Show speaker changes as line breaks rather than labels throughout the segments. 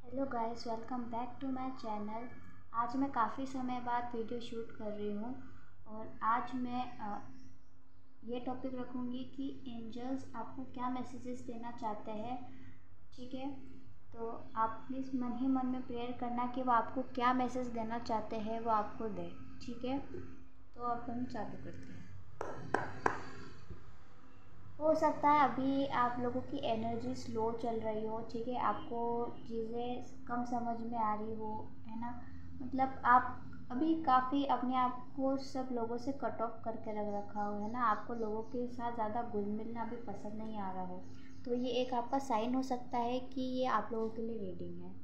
Hello guys, welcome back to my channel. आज मैं काफ़ी समय बाद वीडियो शूट कर रही हूँ और आज मैं ये टॉपिक रखूँगी कि एंजल्स आपको क्या मैसेजेस देना चाहते हैं। ठीक है, तो आप प्लीज़ मन ही मन में प्रेयर करना कि वो आपको क्या मैसेज देना चाहते हैं वो आपको दे। ठीक है, तो अब हम चालू करते हैं। हो सकता है अभी आप लोगों की एनर्जी स्लो चल रही हो। ठीक है, आपको चीज़ें कम समझ में आ रही हो, है ना। मतलब आप अभी काफ़ी अपने आप को सब लोगों से कट ऑफ करके रख रखा हो, है ना। आपको लोगों के साथ ज़्यादा घुल मिलना अभी पसंद नहीं आ रहा हो, तो ये एक आपका साइन हो सकता है कि ये आप लोगों के लिए रीडिंग है।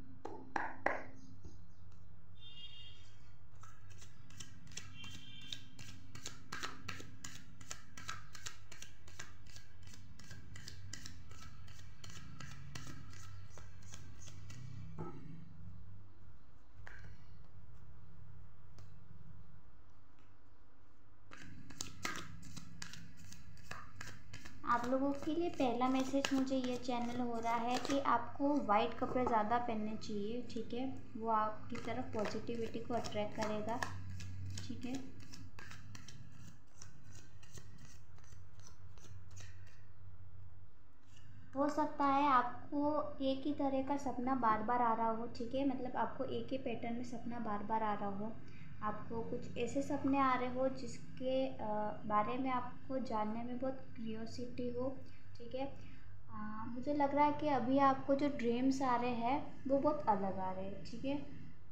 आप लोगों के लिए पहला मैसेज मुझे ये चैनल हो रहा है कि आपको वाइट कपड़े ज़्यादा पहनने चाहिए। ठीक है, वो आपकी तरफ पॉजिटिविटी को अट्रैक्ट करेगा। ठीक है, हो सकता है आपको एक ही तरह का सपना बार बार आ रहा हो। ठीक है, मतलब आपको एक ही पैटर्न में सपना बार बार आ रहा हो। आपको कुछ ऐसे सपने आ रहे हो जिसके बारे में आपको जानने में बहुत क्यूरियोसिटी हो। ठीक है, मुझे लग रहा है कि अभी आपको जो ड्रीम्स आ रहे हैं वो बहुत अलग आ रहे हैं। ठीक है,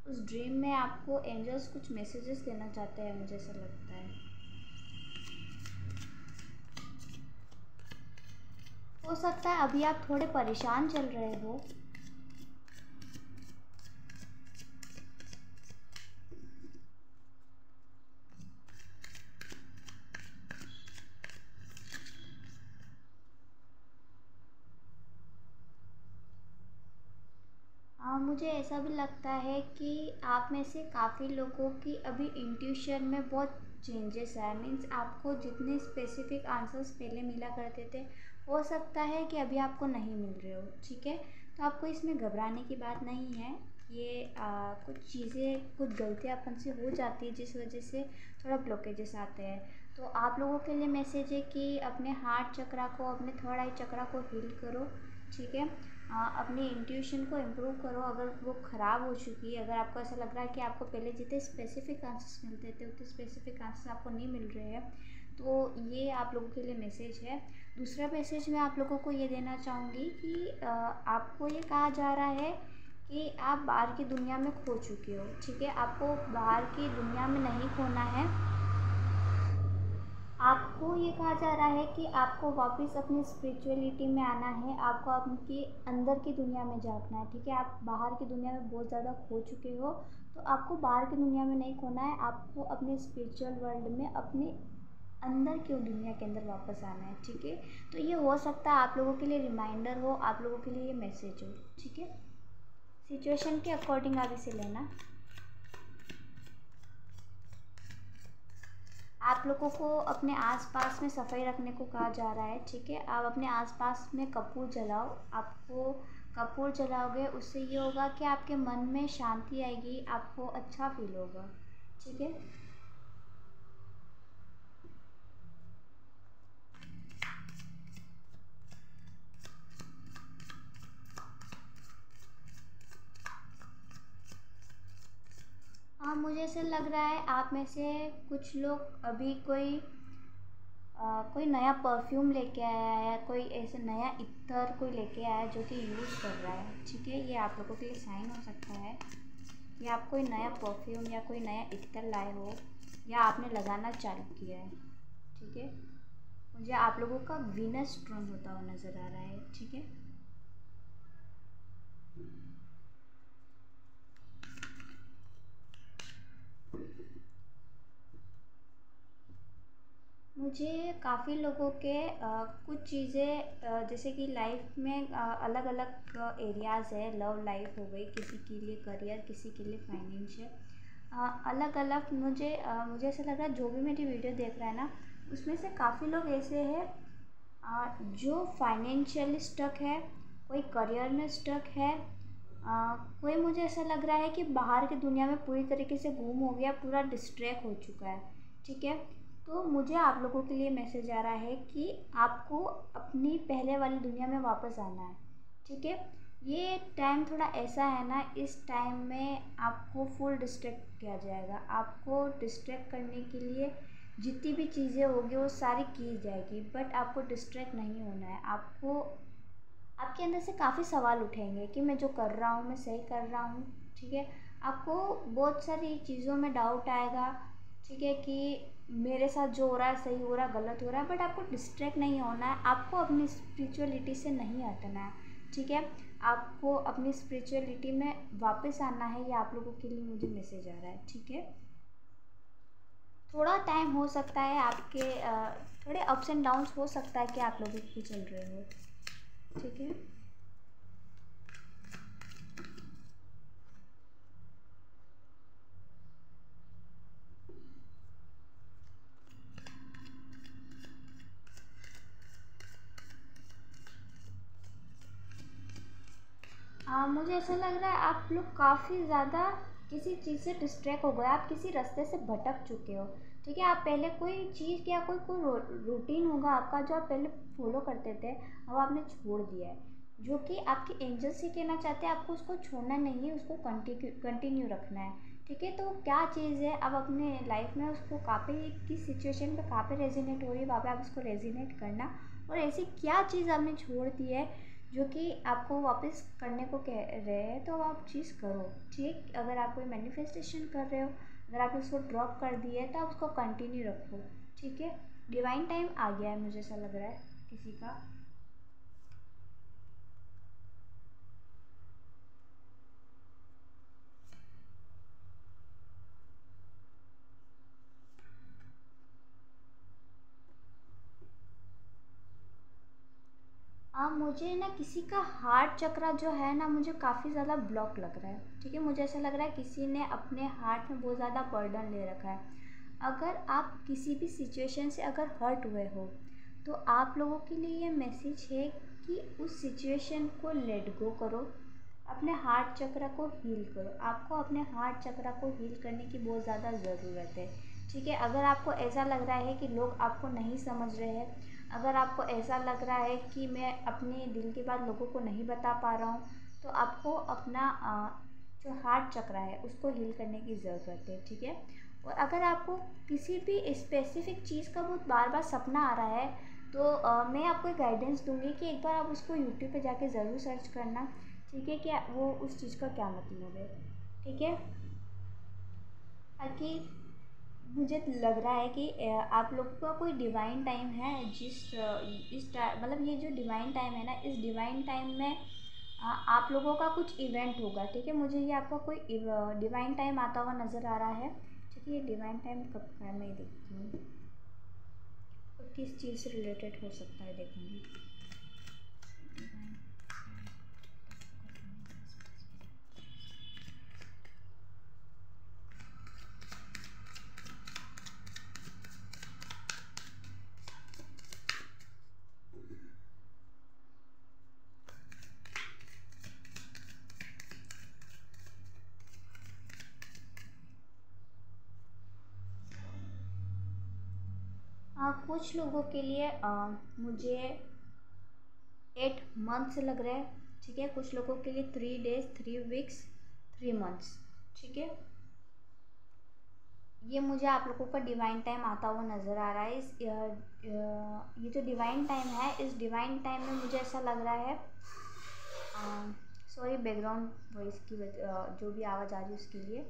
उस ड्रीम में आपको एंजल्स कुछ मैसेजेस देना चाहते हैं, मुझे ऐसा लगता है। हो सकता है अभी आप थोड़े परेशान चल रहे हो। मुझे ऐसा भी लगता है कि आप में से काफ़ी लोगों की अभी इंट्यूशन में बहुत चेंजेस आए। मीन्स आपको जितने स्पेसिफिक आंसर्स पहले मिला करते थे, हो सकता है कि अभी आपको नहीं मिल रहे हो। ठीक है, तो आपको इसमें घबराने की बात नहीं है। ये कुछ चीज़ें, कुछ गलतियाँ अपन से हो जाती है जिस वजह से थोड़ा ब्लॉकेजेस आते हैं। तो आप लोगों के लिए मैसेज है कि अपने हार्ट चक्रा को, अपने थर्ड आई चक्रा को हील करो। ठीक है, अपनी इंट्यूशन को इम्प्रूव करो। अगर वो ख़राब हो चुकी है, अगर आपको ऐसा लग रहा है कि आपको पहले जितने स्पेसिफिक आंसर्स मिलते थे उतने स्पेसिफिक आंसर्स आपको नहीं मिल रहे हैं, तो ये आप लोगों के लिए मैसेज है। दूसरा मैसेज मैं आप लोगों को ये देना चाहूँगी कि आपको ये कहा जा रहा है कि आप बाहर की दुनिया में खो चुके हो। ठीक है, आपको बाहर की दुनिया में नहीं खोना है। आपको ये कहा जा रहा है कि आपको वापस अपनी स्पिरिचुअलिटी में आना है। आपको आपके अंदर की दुनिया में झाँकना है। ठीक है, आप बाहर की दुनिया में बहुत ज़्यादा खो चुके हो, तो आपको बाहर की दुनिया में नहीं खोना है। आपको अपने स्पिरिचुअल वर्ल्ड में, अपने अंदर की दुनिया के अंदर वापस आना है। ठीक है, तो ये हो सकता है आप लोगों के लिए रिमाइंडर हो, आप लोगों के लिए ये मैसेज हो। ठीक है, सिचुएशन के अकॉर्डिंग आप इसे लेना। आप लोगों को अपने आसपास में सफाई रखने को कहा जा रहा है। ठीक है, आप अपने आसपास में कपूर जलाओ। आपको कपूर जलाओगे, उससे ये होगा कि आपके मन में शांति आएगी, आपको अच्छा फील होगा। ठीक है, मुझे ऐसा लग रहा है आप में से कुछ लोग अभी कोई नया परफ्यूम लेके आया है, कोई ऐसे नया इत्र कोई लेके आया है जो कि यूज़ कर रहा है। ठीक है, ये आप लोगों के लिए साइन हो सकता है कि आप कोई नया परफ्यूम या कोई नया इत्र लाए हो या आपने लगाना चालू किया है। ठीक है, मुझे आप लोगों का वीनस स्ट्रॉन्ग होता हुआ नज़र आ रहा है। ठीक है, मुझे काफ़ी लोगों के कुछ चीज़ें जैसे कि लाइफ में अलग अलग एरियाज़ है। लव लाइफ हो गई, किसी के लिए करियर, किसी के लिए फाइनेंशियल, अलग अलग। मुझे ऐसा लग रहा है जो भी मेरी वीडियो देख रहा है ना, उसमें से काफ़ी लोग ऐसे हैं जो फाइनेंशियली स्टक है, कोई करियर में स्टक है, कोई मुझे ऐसा लग रहा है कि बाहर की दुनिया में पूरी तरीके से गुम हो गया, पूरा डिस्ट्रैक्ट हो चुका है। ठीक है, तो मुझे आप लोगों के लिए मैसेज आ रहा है कि आपको अपनी पहले वाली दुनिया में वापस आना है। ठीक है, ये टाइम थोड़ा ऐसा है ना, इस टाइम में आपको फुल डिस्ट्रैक्ट किया जाएगा। आपको डिस्ट्रैक्ट करने के लिए जितनी भी चीज़ें होगी वो सारी की जाएगी, बट आपको डिस्ट्रैक्ट नहीं होना है। आपको आपके अंदर से काफ़ी सवाल उठेंगे कि मैं जो कर रहा हूँ मैं सही कर रहा हूँ। ठीक है, आपको बहुत सारी चीज़ों में डाउट आएगा। ठीक है, कि मेरे साथ जो हो रहा है सही हो रहा है गलत हो रहा है, बट आपको डिस्ट्रैक्ट नहीं होना है। आपको अपनी स्पिरिचुअलिटी से नहीं हटना है। ठीक है, आपको अपनी स्पिरिचुअलिटी में वापस आना है। ये आप लोगों के लिए मुझे मैसेज आ रहा है। ठीक है, थोड़ा टाइम हो सकता है आपके थोड़े अप्स एंड डाउन्स हो सकता है कि आप लोगों को चल रहे हो। ठीक है, मुझे ऐसा लग रहा है आप लोग काफ़ी ज़्यादा किसी चीज़ से डिस्ट्रैक्ट हो गए, आप किसी रास्ते से भटक चुके हो। ठीक है, आप पहले कोई चीज़ या कोई रूटीन होगा आपका जो आप पहले फॉलो करते थे, अब आपने छोड़ दिया है। जो कि आपके एंजल्स ये कहना चाहते हैं, आपको उसको छोड़ना नहीं है, उसको कंटिन्यू रखना है। ठीक है, तो क्या चीज़ है, अब अपने लाइफ में उसको कहाँ पे, किस सिचुएशन पे कहाँ पे रेजिनेट हो रही है, वहाँ पे आप उसको रेजिनेट करना। और ऐसी क्या चीज़ आपने छोड़ दी है जो कि आपको वापस करने को कह रहे हैं, तो आप चीज़ करो। ठीक, अगर आप कोई मैनिफेस्टेशन कर रहे हो, अगर आपने उसको ड्रॉप कर दिया है तो आप उसको कंटिन्यू रखो। ठीक है, डिवाइन टाइम आ गया है, मुझे ऐसा लग रहा है किसी का। मुझे ना किसी का हार्ट चक्रा जो है ना, मुझे काफ़ी ज़्यादा ब्लॉक लग रहा है। ठीक है, मुझे ऐसा लग रहा है किसी ने अपने हार्ट में बहुत ज़्यादा बर्डन ले रखा है। अगर आप किसी भी सिचुएशन से अगर हर्ट हुए हो, तो आप लोगों के लिए ये मैसेज है कि उस सिचुएशन को लेट गो करो, अपने हार्ट चक्र को हील करो। आपको अपने हार्ट चक्र को हील करने की बहुत ज़्यादा ज़रूरत है। ठीक है, अगर आपको ऐसा लग रहा है कि लोग आपको नहीं समझ रहे हैं, अगर आपको ऐसा लग रहा है कि मैं अपने दिल की बात लोगों को नहीं बता पा रहा हूँ, तो आपको अपना जो हार्ट चक्र है उसको हील करने की ज़रूरत है। ठीक है, और अगर आपको किसी भी स्पेसिफिक चीज़ का बहुत बार बार सपना आ रहा है, तो मैं आपको एक गाइडेंस दूँगी कि एक बार आप उसको यूट्यूब पे जाके ज़रूर सर्च करना। ठीक है, क्या वो उस चीज़ का क्या मतलब है। ठीक है, ताकि मुझे लग रहा है कि आप लोग का कोई डिवाइन टाइम है, मतलब ये जो डिवाइन टाइम है ना, इस डिवाइन टाइम में आप लोगों का कुछ इवेंट होगा। ठीक है, मुझे ये आपका कोई डिवाइन टाइम आता हुआ नज़र आ रहा है। ठीक है, ये डिवाइन टाइम कब का है मैं ये देखती हूँ, और किस चीज़ से रिलेटेड हो सकता है देखूँगी। कुछ लोगों के लिए मुझे 8 मंथ्स लग रहे हैं। ठीक है, कुछ लोगों के लिए 3 डेज, 3 वीक्स, 3 मंथ्स। ठीक है, ये मुझे आप लोगों का डिवाइन टाइम आता हुआ नज़र आ रहा है। ये जो डिवाइन टाइम है, इस डिवाइन टाइम में मुझे ऐसा लग रहा है, सॉरी बैकग्राउंड वॉइस की जो भी आवाज़ आ रही है उसके लिए,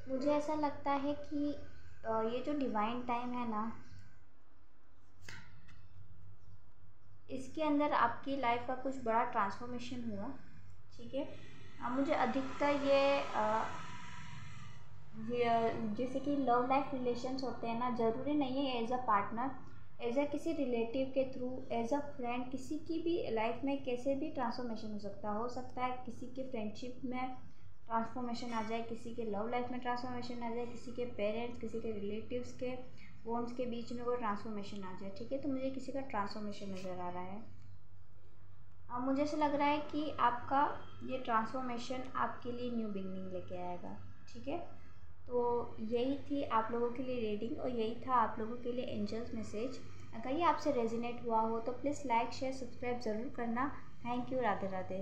मुझे ऐसा लगता है कि ये जो डिवाइन टाइम है ना, इसके अंदर आपकी लाइफ का कुछ बड़ा ट्रांसफॉर्मेशन हुआ। ठीक है, मुझे अधिकतर ये जैसे कि लव लाइफ रिलेशंस होते हैं ना, ज़रूरी नहीं है as a partner, as a किसी रिलेटिव के थ्रू, एज अ फ्रेंड, किसी की भी लाइफ में कैसे भी ट्रांसफॉर्मेशन हो सकता है किसी के फ्रेंडशिप में ट्रांसफॉर्मेशन आ जाए, किसी के लव लाइफ में ट्रांसफॉर्मेशन आ जाए, किसी के पेरेंट्स, किसी के रिलेटिव्स के बॉन्ड्स के बीच में कोई ट्रांसफॉर्मेशन आ जाए। ठीक है, तो मुझे किसी का ट्रांसफॉर्मेशन नज़र आ रहा है। मुझे ऐसा लग रहा है कि आपका ये ट्रांसफॉर्मेशन आपके लिए न्यू बिगनिंग लेके आएगा। ठीक है, तो यही थी आप लोगों के लिए रीडिंग और यही था आप लोगों के लिए एंजल्स मैसेज। अगर ये आपसे रेजोनेट हुआ हो तो प्लीज़ लाइक शेयर सब्सक्राइब ज़रूर करना। Thank you. राधे राधे।